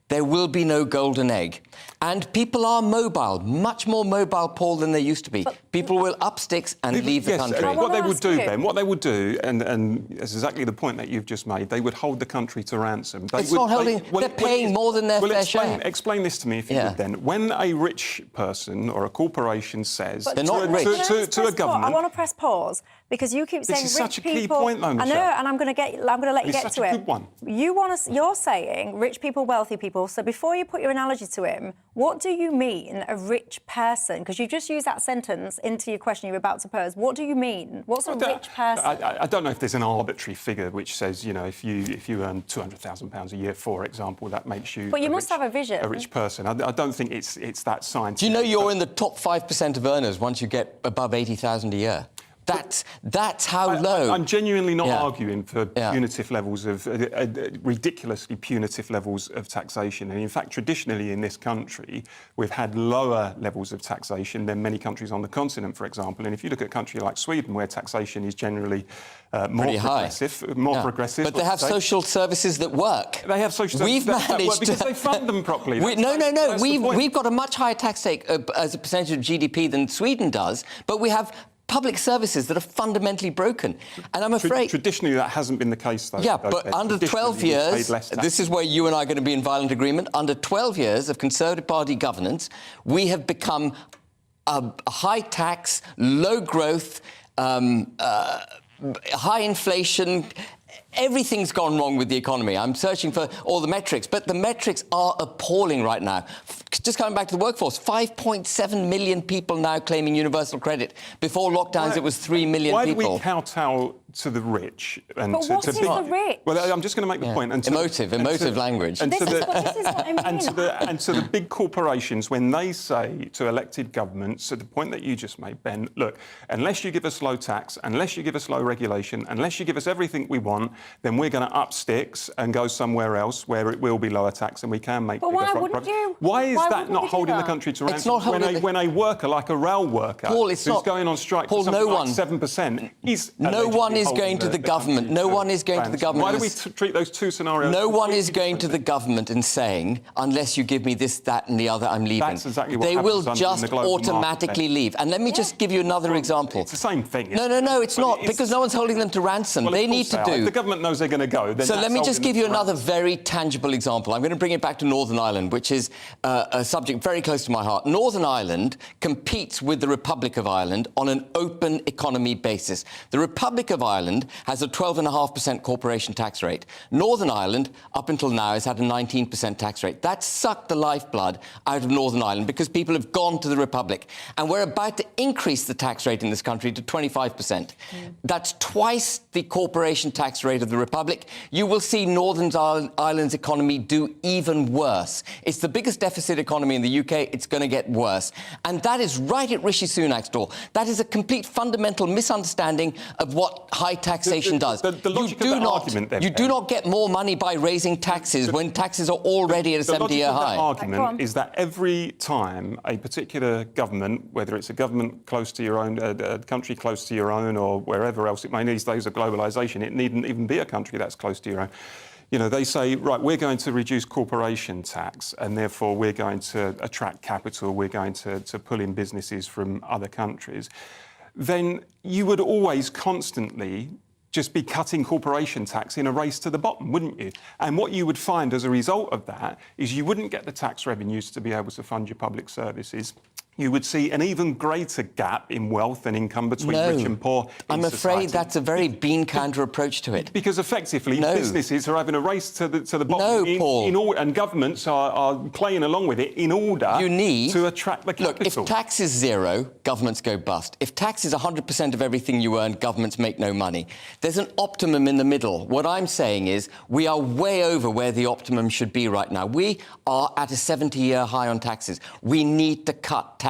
there will be no golden egg. And people are mobile, much more mobile, Paul, than they used to be. People will up sticks and leave the country. What they would do, Ben, what they would do, and it's exactly the point that you've just made, they would hold the country to ransom. They're paying more than their fair share. Explain this to me, if you would, then. When a rich person or a corporation says they're not rich. To a government... I want to press pause, because you keep saying rich people... This is such a key point, though, Michelle. I know, and I'm going to let you get to it. It's such a good one. You're saying rich people, wealthy people. So before you put your analogy to him, what do you mean, a rich person? Because you just used that sentence into your question you were about to pose. What do you mean? What's a rich person? I don't know if there's an arbitrary figure which says, if you earn £200,000 a year, for example, that makes you... But you must have a vision. A rich person. I don't think it's that scientific. Do you know you're in the top 5% of earners once you get above 80,000 a year? That's how low. I'm genuinely not arguing for punitive levels of ridiculously punitive levels of taxation. And in fact, traditionally in this country, we've had lower levels of taxation than many countries on the continent, for example. And if you look at a country like Sweden, where taxation is generally more progressive, but they have social services that work. They have social services that work because they fund them properly. No. We've got a much higher tax take as a percentage of GDP than Sweden does, but we have public services that are fundamentally broken. And I'm afraid... Traditionally, that hasn't been the case, though. Yeah, but under 12 years, this is where you and I are going to be in violent agreement, under 12 years of Conservative Party governance, we have become a high-tax, low-growth, high inflation... Everything's gone wrong with the economy. I'm searching for all the metrics, but the metrics are appalling right now. Just coming back to the workforce, 5.7 million people now claiming universal credit. Before lockdowns, it was 3 million people. Why do we kowtow to the rich? And but what is the rich? Well, I'm just going to make the point. And emotive language. And this is what I mean. And to the big corporations, when they say to elected governments, at the point that you just made, Ben, look, unless you give us low tax, unless you give us low regulation, unless you give us everything we want, then we're going to up sticks and go somewhere else where it will be lower tax and we can make bigger front profits. Why is that not holding the country to ransom when a worker like a rail worker who's going on strike for something like 7% is no one is going to the government. No one is going to the government. Why do we treat those two scenarios? No one is going to the government and saying, unless you give me this, that, and the other, I'm leaving. That's exactly what they will happens just in the global automatically market. leave. And let me just give you another example. It's the same thing. No, it's not, because no one's holding them to ransom. Well, they need to do. If the government knows they're going to go, then so let me just give you another very tangible example. I'm going to bring it back to Northern Ireland, which is a subject very close to my heart. Northern Ireland competes with the Republic of Ireland on an open economy basis. The Republic of Ireland has a 12.5% corporation tax rate. Northern Ireland, up until now, has had a 19% tax rate. That's sucked the lifeblood out of Northern Ireland because people have gone to the Republic. And we're about to increase the tax rate in this country to 25%. That's twice the corporation tax rate of the Republic. You will see Northern Ireland's economy do even worse. It's the biggest deficit economy in the UK. It's going to get worse. And that is right at Rishi Sunak's door. That is a complete fundamental misunderstanding of what high taxation does. You do not get more money by raising taxes when taxes are already at a 70-year high. The argument is that every time a particular government, whether it's a government close to your own, a country close to your own, or wherever else it may be, these days of globalisation, it needn't even be a country that's close to your own. You know, they say, right, we're going to reduce corporation tax and therefore we're going to attract capital, we're going to pull in businesses from other countries. Then you would always constantly just be cutting corporation tax in a race to the bottom, wouldn't you? And what you would find as a result of that is you wouldn't get the tax revenues to be able to fund your public services. You would see an even greater gap in wealth and income between rich and poor in I'm afraid society. that's a very bean counter approach to it. Because effectively, businesses are having a race to the bottom, Paul. And governments are playing along with it in order to attract the capital. Look, if tax is zero, governments go bust. If tax is 100% of everything you earn, governments make no money. There's an optimum in the middle. What I'm saying is we are way over where the optimum should be right now. We are at a 70-year high on taxes. We need to cut tax.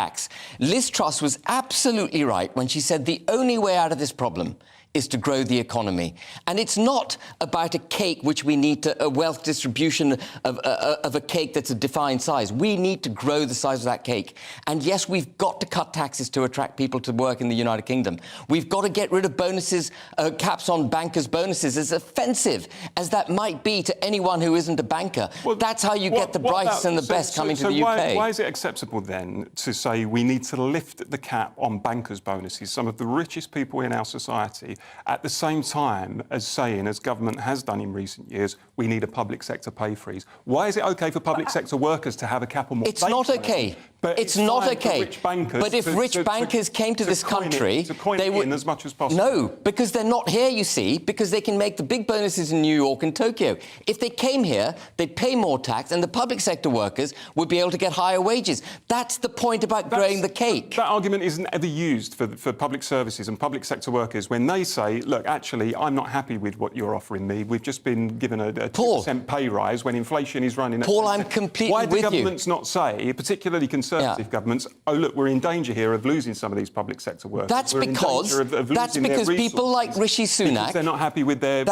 Liz Truss was absolutely right when she said the only way out of this problem is to grow the economy. And it's not about a cake which we need to, a wealth distribution of a cake that's a defined size. We need to grow the size of that cake. And yes, we've got to cut taxes to attract people to work in the United Kingdom. We've got to get rid of bonuses, caps on bankers' bonuses, as offensive as that might be to anyone who isn't a banker. Well, that's how you get the brightest and the best coming to the UK. Why is it acceptable then to say we need to lift the cap on bankers' bonuses, some of the richest people in our society, at the same time as saying, as government has done in recent years, we need a public sector pay freeze? Why is it OK for public sector workers to have a cap on what It's not OK. But it's not OK. But if rich bankers came to this country, they would as much as possible. No, because they're not here, you see, because they can make the big bonuses in New York and Tokyo. If they came here, they'd pay more tax, and the public sector workers would be able to get higher wages. That's the point about growing the cake. That argument isn't ever used for public services and public sector workers when they say, look, actually, I'm not happy with what you're offering me. We've just been given a 2% pay rise when inflation is running at Paul, I'm completely with you. Why do governments not say, particularly Conservative governments, oh, look, we're in danger here of losing some of these public sector workers. That's because people like Rishi Sunak, they're not happy with their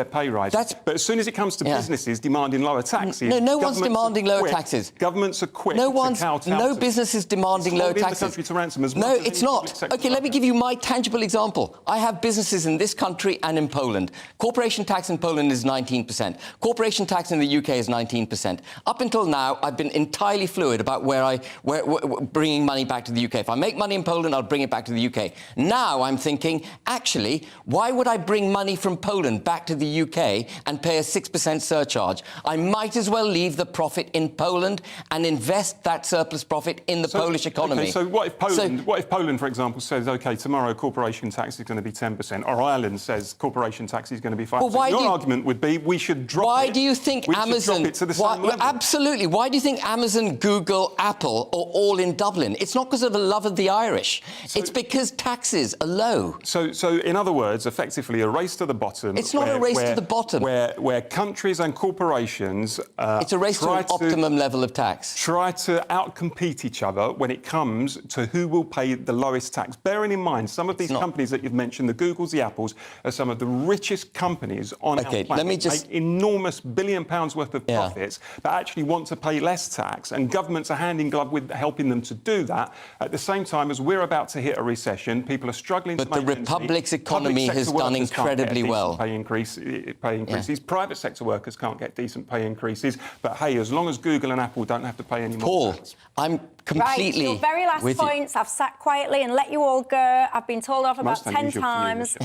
pay rises. But as soon as it comes to businesses demanding lower taxes, no one's demanding lower taxes. Governments are quick to kowtow. No business is demanding lower taxes. The country to ransom as no, much as it's not. OK, let me give you my tangible example. I have businesses in this country and in Poland. Corporation tax in Poland is 19%. Corporation tax in the UK is 19%. Up until now, I've been entirely fluid about where bringing money back to the UK. If I make money in Poland, I'll bring it back to the UK. Now I'm thinking, actually, why would I bring money from Poland back to the UK and pay a 6% surcharge? I might as well leave the profit in Poland and invest that surplus profit in the Polish economy. Okay, so what if Poland, for example, says, OK, tomorrow corporation tax is going to be 10%, or Ireland says corporation tax is going to be 5%? Well, your argument would be we should drop it. Why do you think Amazon... Should drop it to the same level? Absolutely. Why do you think Amazon, Google, Apple Seattle or all in Dublin. It's not because of a love of the Irish. It's because taxes are low. So in other words, effectively a race to the bottom. It's not a race to the bottom. Where countries and corporations... it's a race to an optimum level of tax. Try to outcompete each other when it comes to who will pay the lowest tax. Bearing in mind, some of these companies that you've mentioned, the Googles, the Apples, are some of the richest companies on our planet. Let me just... make enormous £1 billion worth of profits that actually want to pay less tax, and governments are hand in glove with helping them to do that. At the same time as we're about to hit a recession, people are struggling to make ends meet. But the Republic's economy has done incredibly well. Pay increases. Private sector workers can't get decent pay increases. But hey, as long as Google and Apple don't have to pay any more tax. I'm completely Right, your very last points. I've sat quietly and let you all go. I've been told off about 10 times.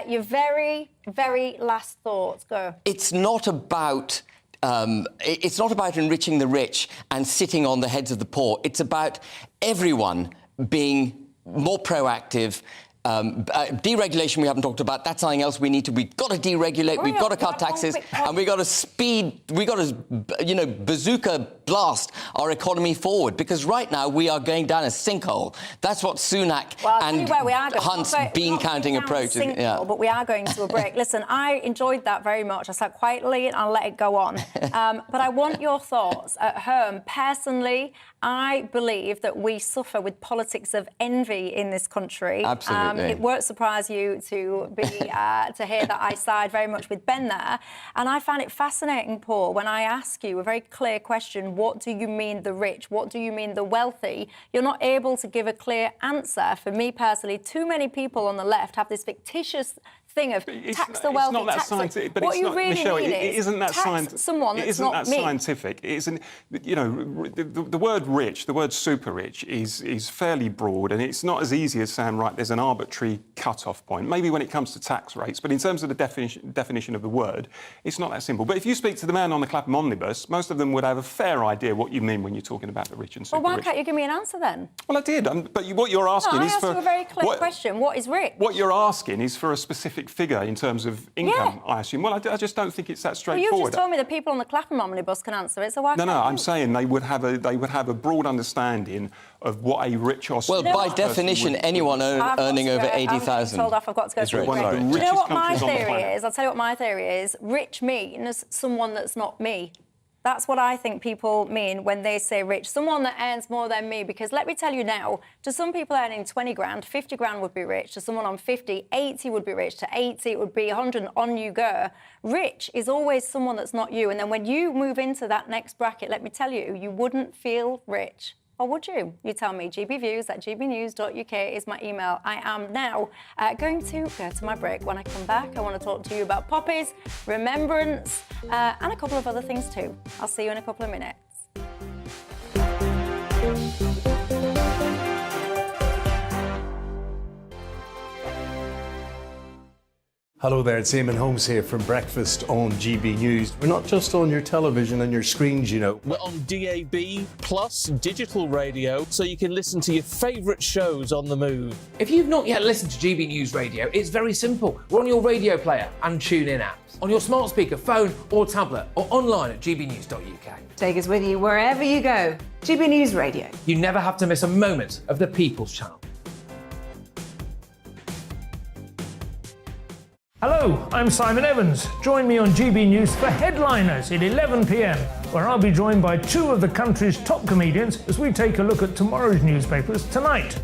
Your very, very last thoughts. Go. It's not about... it's not about enriching the rich and sitting on the heads of the poor. It's about everyone being more proactive. Deregulation we haven't talked about. That's something else we need to. We've got to deregulate. We've got to cut taxes, and we've got to bazooka blast our economy forward. Because right now we are going down a sinkhole. That's what Sunak and Hunt's bean counting approach is. But we are going to a break. Listen, I enjoyed that very much. I sat quietly and I'll let it go on. But I want your thoughts at home. Personally, I believe that we suffer with politics of envy in this country. Absolutely. It won't surprise you to be to hear that I side very much with Ben there. And I found it fascinating, Paul, when I ask you a very clear question, what do you mean the rich? What do you mean the wealthy? You're not able to give a clear answer. For me personally, too many people on the left have this fictitious thing of tax the wealthy, it's not that tax scientific, but what it's you not, really Michelle, mean it isn't that someone that's isn't not that me. scientific. It isn't, you know, the word rich, the word super rich is fairly broad, and it's not as easy as saying, right, there's an arbitrary cut-off point, maybe when it comes to tax rates, but in terms of the definition of the word, it's not that simple. But if you speak to the man on the Clapham omnibus, most of them would have a fair idea what you mean when you're talking about the rich and super rich. Well, why can't you give me an answer then? Well, I did, but what you're asking is for... I asked you a very clear question. What is rich? What you're asking is for a specific figure in terms of income, I assume. Well, I just don't think it's that straightforward. Well, you just told me that people on the Clapham omnibus can answer it, so why can't you? I'm saying they would have a broad understanding of what a rich or well, by definition, anyone earning over 80,000. Told off. I've got to go to a break. Do you know what my theory is? I'll tell you what my theory is. Rich means someone that's not me. That's what I think people mean when they say rich. Someone that earns more than me. Because let me tell you now, to some people earning 20 grand, 50 grand would be rich. To someone on 50, 80 would be rich. To 80, it would be 100, on you go. Rich is always someone that's not you. And then when you move into that next bracket, let me tell you, you wouldn't feel rich. Or would you? You tell me. gbviews@gbnews.uk is my email. I am now going to go to my break. When I come back, I want to talk to you about poppies, remembrance, and a couple of other things too. I'll see you in a couple of minutes. Hello there, it's Eamon Holmes here from Breakfast on GB News. We're not just on your television and your screens, you know. We're on DAB plus digital radio, so you can listen to your favourite shows on the move. If you've not yet listened to GB News Radio, it's very simple. We're on your radio player and TuneIn apps, on your smart speaker, phone or tablet, or online at gbnews.uk. Take us with you wherever you go. GB News Radio. You never have to miss a moment of the People's Channel. Hello, I'm Simon Evans. Join me on GB News for Headliners at 11 p.m, where I'll be joined by two of the country's top comedians as we take a look at tomorrow's newspapers tonight.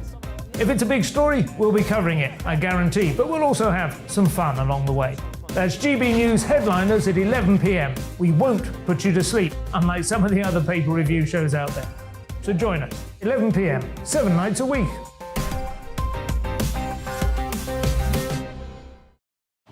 If it's a big story, we'll be covering it, I guarantee, but we'll also have some fun along the way. That's GB News Headliners at 11 p.m. We won't put you to sleep, unlike some of the other paper review shows out there. So join us, 11 p.m, 7 nights a week.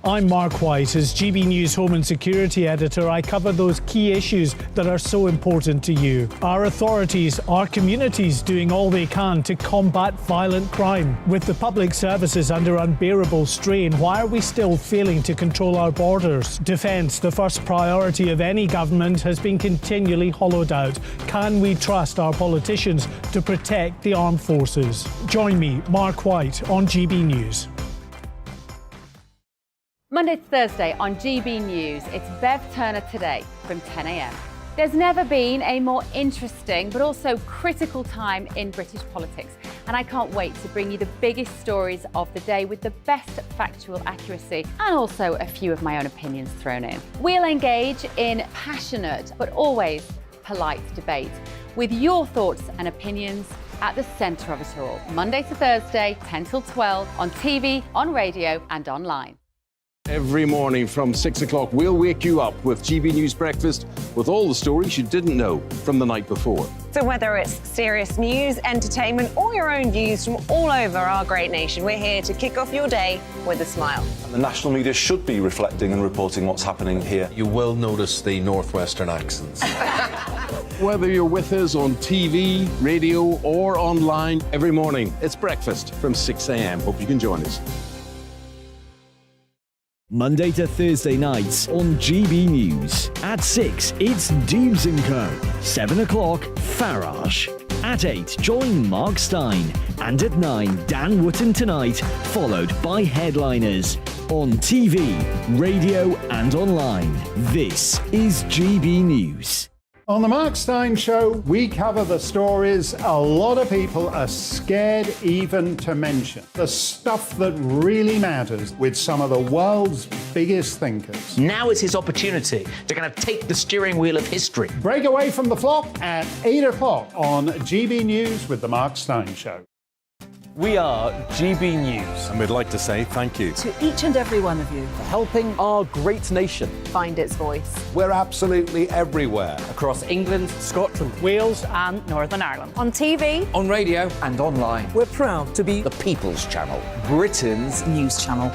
I'm Mark White. As GB News Home and Security Editor, I cover those key issues that are so important to you. Our authorities, our communities doing all they can to combat violent crime. With the public services under unbearable strain, why are we still failing to control our borders? Defence, the first priority of any government, has been continually hollowed out. Can we trust our politicians to protect the armed forces? Join me, Mark White, on GB News. Monday to Thursday on GB News, it's Bev Turner Today from 10 a.m. There's never been a more interesting but also critical time in British politics, and I can't wait to bring you the biggest stories of the day with the best factual accuracy and also a few of my own opinions thrown in. We'll engage in passionate but always polite debate with your thoughts and opinions at the centre of it all. Monday to Thursday, 10 till 12 on TV, on radio and online. Every morning from 6 o'clock, we'll wake you up with GB News Breakfast with all the stories you didn't know from the night before. So whether it's serious news, entertainment, or your own views from all over our great nation, we're here to kick off your day with a smile. And the national media should be reflecting and reporting what's happening here. You will notice the northwestern accents. Whether you're with us on TV, radio, or online, every morning, it's breakfast from 6 a.m. Hope you can join us. Monday to Thursday nights on GB News. At 6, it's Dewbs & Co. 7 o'clock, Farage. At 8, join Mark Stein. And at 9, Dan Wootton Tonight, followed by Headliners. On TV, radio and online. This is GB News. On the Mark Stein Show, we cover the stories a lot of people are scared even to mention. The stuff that really matters with some of the world's biggest thinkers. Now is his opportunity to kind of take the steering wheel of history. Break away from the flop at 8 o'clock on GB News with the Mark Stein Show. We are GB News. And we'd like to say thank you To each and every one of you. For helping our great nation Find its voice. We're absolutely everywhere. Across England, Scotland, Wales and Northern Ireland. On TV. on radio. And online. We're proud to be The People's Channel. Britain's news channel.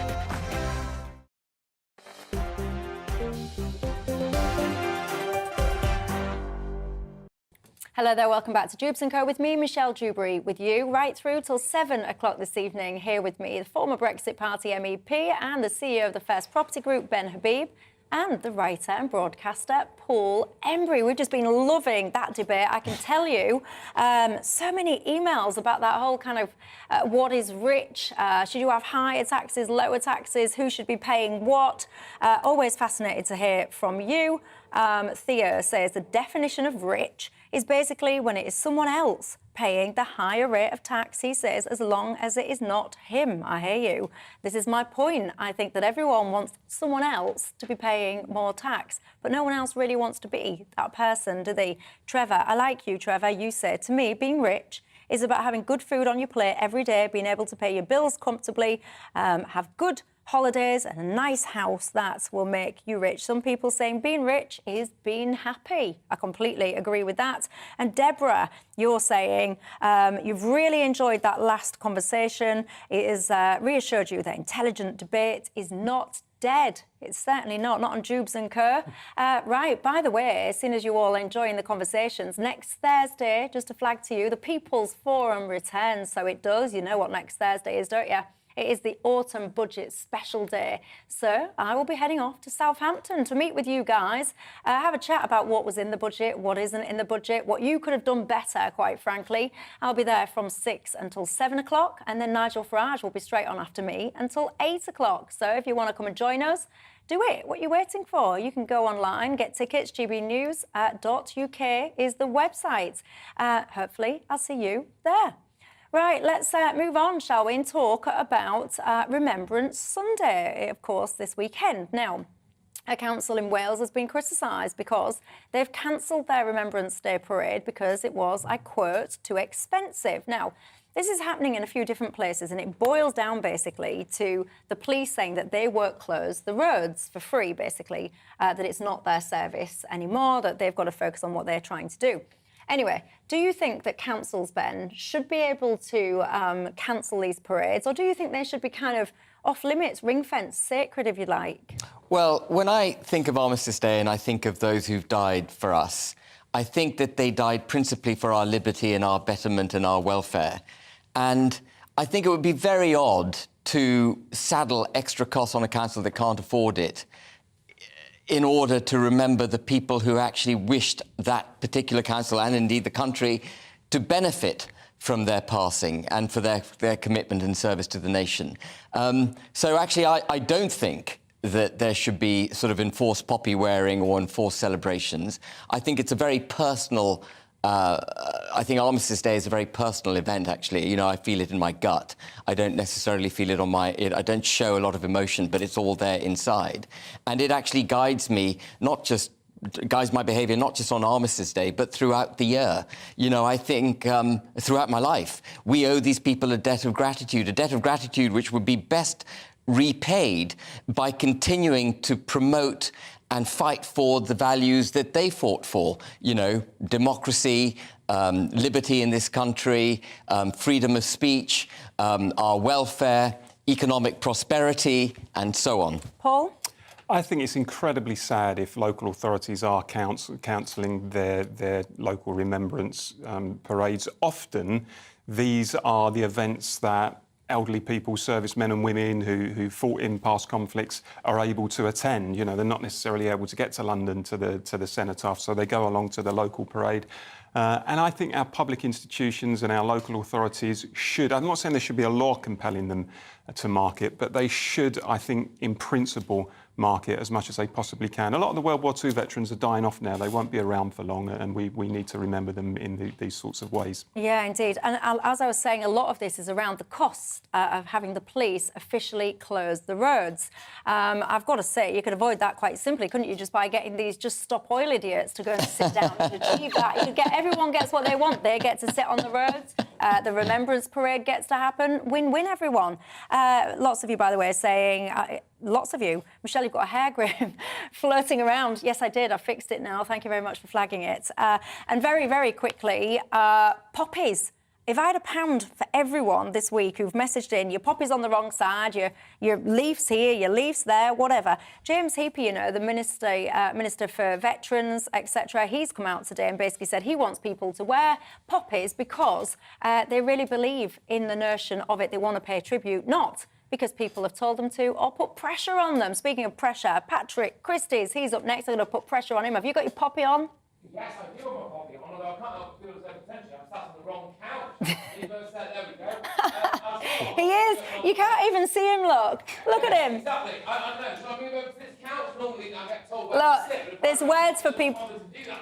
Hello there, welcome back to Dewbs & Co. with me, Michelle Dewberry, with you right through till 7 o'clock this evening. Here with me, the former Brexit Party MEP and the CEO of the First Property Group, Ben Habib, and the writer and broadcaster, Paul Embry. We've just been loving that debate, I can tell you. So many emails about that whole kind of what is rich, should you have higher taxes, lower taxes, who should be paying what? Always fascinated to hear from you. Theo says the definition of rich is basically when it is someone else paying the higher rate of tax, he says, as long as it is not him. I hear you. This is my point. I think that everyone wants someone else to be paying more tax, but no one else really wants to be that person, do they? Trevor, I like you, Trevor. You said, to me, being rich is about having good food on your plate every day, being able to pay your bills comfortably, have good holidays and a nice house. That will make you rich. Some people saying being rich is being happy. I completely agree with that. And Deborah, you're saying you've really enjoyed that last conversation. It has reassured you that intelligent debate is not dead. It's certainly not on Dewbs & Co. Right, by the way, seeing as you all enjoying the conversations, next Thursday, just to flag to you, the People's Forum returns. So it does. You know what next Thursday is, don't you? It is the Autumn Budget Special Day. So I will be heading off to Southampton to meet with you guys, have a chat about what was in the budget, what isn't in the budget, what you could have done better, quite frankly. I'll be there from 6 until 7 o'clock, and then Nigel Farage will be straight on after me until 8 o'clock. So if you want to come and join us, do it. What are you waiting for? You can go online, get tickets. gbnews.uk is the website. Hopefully, I'll see you there. Right, let's move on, shall we, and talk about Remembrance Sunday, of course, this weekend. Now, a council in Wales has been criticised because they've cancelled their Remembrance Day parade because it was, I quote, too expensive. Now, this is happening in a few different places, and it boils down basically to the police saying that they won't close the roads for free, basically, that it's not their service anymore, that they've got to focus on what they're trying to do. Anyway, do you think that councils, Ben, should be able to cancel these parades, or do you think they should be kind of off limits, ring-fenced, sacred, if you like? Well, when I think of Armistice Day and I think of those who've died for us, I think that they died principally for our liberty and our betterment and our welfare. And I think it would be very odd to saddle extra costs on a council that can't afford it in order to remember the people who actually wished that particular council and indeed the country to benefit from their passing and for their commitment and service to the nation. So actually, I don't think that there should be sort of enforced poppy wearing or enforced celebrations. I think it's a very personal. I think Armistice Day is a very personal event, actually. You know, I feel it in my gut. I don't necessarily feel it on my... I don't show a lot of emotion, but it's all there inside. And it actually guides me, guides my behaviour, not just on Armistice Day, but throughout the year. You know, I think throughout my life, we owe these people a debt of gratitude which would be best repaid by continuing to promote and fight for the values that they fought for, you know, democracy, liberty in this country, freedom of speech, our welfare, economic prosperity, and so on. Paul? I think it's incredibly sad if local authorities are cancelling their local remembrance parades. Often, these are the events that elderly people, servicemen and women who fought in past conflicts are able to attend. You know, they're not necessarily able to get to London to the cenotaph, so they go along to the local parade. And I think our public institutions and our local authorities should, I'm not saying there should be a law compelling them to mark it, but they should, I think, in principle, mark it as much as they possibly can. A lot of the World War II veterans are dying off now. They won't be around for long, and we need to remember them in these sorts of ways. Yeah, indeed. And as I was saying, a lot of this is around the cost of having the police officially close the roads. I've got to say, you could avoid that quite simply, couldn't you, just by getting these just stop oil idiots to go and sit down and achieve that. You could get, everyone gets what they want. They get to sit on the roads. The Remembrance Parade gets to happen. Win-win, everyone. Lots of you, by the way, are saying... lots of you. Michelle, you've got a hair grip floating around. Yes, I did. I fixed it now. Thank you very much for flagging it. And very, very quickly, poppies. If I had £1 for everyone this week who've messaged in, your poppy's on the wrong side, your leaf's here, your leaf's there, whatever. James Heaper, you know, the Minister for Veterans, etc., he's come out today and basically said he wants people to wear poppies because they really believe in the notion of it. They want to pay tribute, not because people have told them to or put pressure on them. Speaking of pressure, Patrick Christie's, he's up next. I'm going to put pressure on him. Have you got your poppy on? Yes, I do have my poppy on, although I can't help but feel as though potentially I'm sat on the wrong couch. There we go. He is. You can't even see him, look. Look at him. Exactly. I know. Should I move over to this couch? Normally I get told where to sit. There's words for people.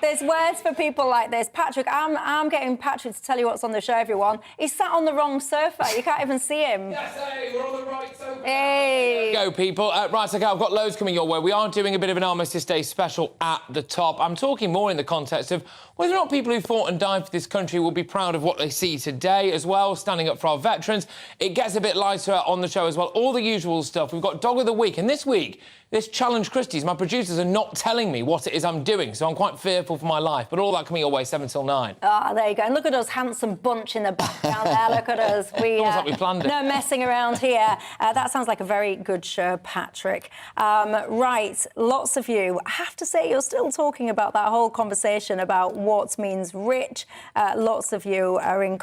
There's words for people like this. Patrick, I'm getting Patrick to tell you what's on the show, everyone. He's sat on the wrong sofa. You can't even see him. Yes, hey, we're on the right sofa. Hey. Go, people. Right, okay, I've got loads coming your way. We are doing a bit of an Armistice Day special at the top. I'm talking more in the context of whether or not people who fought and died for this country will be proud of what they see today as well, standing up for our veterans. It gets a bit lighter on the show as well. All the usual stuff. We've got Dog of the Week, and this week, this Challenge Christie's, my producers are not telling me what it is I'm doing, so I'm quite fearful for my life. But all that coming your way, 7 till 9. Ah, there you go. And look at us, handsome bunch in the background there. Look at us. Almost like we planned it. No messing around here. That sounds like a very good show, Patrick. Right, lots of you. I have to say, you're still talking about that whole conversation about what means rich. Lots of you are in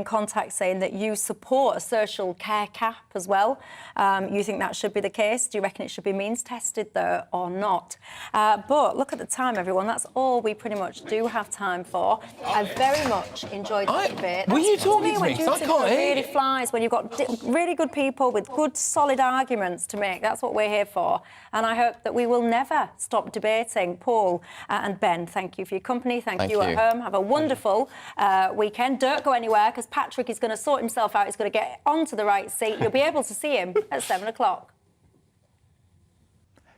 contact saying that you support a social care cap as well. You think that should be the case? Do you reckon it should be means tested, though, or not? But look at the time, everyone. That's all we pretty much do have time for. I very much enjoyed the debate. Were you talking to me? I can't hear. It really flies when you've got really good people with good, solid arguments to make. That's what we're here for. And I hope that we will never stop debating. Paul and Ben, thank you for your company. Thank you at home. Have a wonderful weekend. Don't go anywhere, because Patrick is going to sort himself out. He's going to get onto the right seat. You'll be able to see him at 7 o'clock.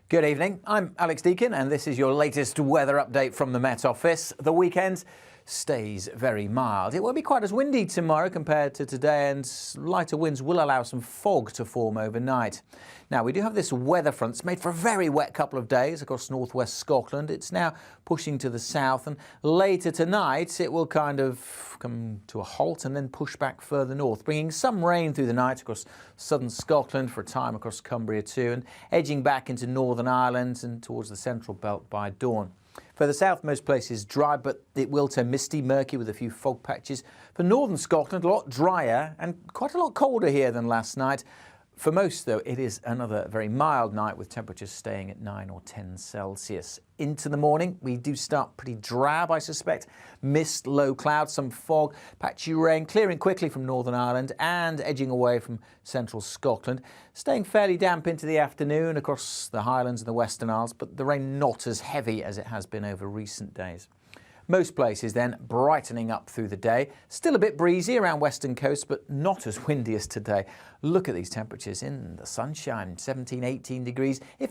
Good evening, I'm Alex Deakin and this is your latest weather update from the Met Office. The weekend stays very mild. It won't be quite as windy tomorrow compared to today, and lighter winds will allow some fog to form overnight. Now, we do have this weather front. It's made for a very wet couple of days across northwest Scotland. It's now pushing to the south, and later tonight it will kind of come to a halt and then push back further north, bringing some rain through the night across southern Scotland, for a time across Cumbria too, and edging back into Northern Ireland and towards the central belt by dawn. Further south, most places dry, but it will turn misty, murky with a few fog patches. For northern Scotland, a lot drier and quite a lot colder here than last night. For most, though, it is another very mild night with temperatures staying at 9 or 10 Celsius. Into the morning, we do start pretty drab, I suspect. Mist, low clouds, some fog, patchy rain, clearing quickly from Northern Ireland and edging away from central Scotland. Staying fairly damp into the afternoon across the Highlands and the Western Isles, but the rain not as heavy as it has been over recent days. Most places then brightening up through the day. Still a bit breezy around western coast, but not as windy as today. Look at these temperatures in the sunshine, 17, 18 degrees. If it's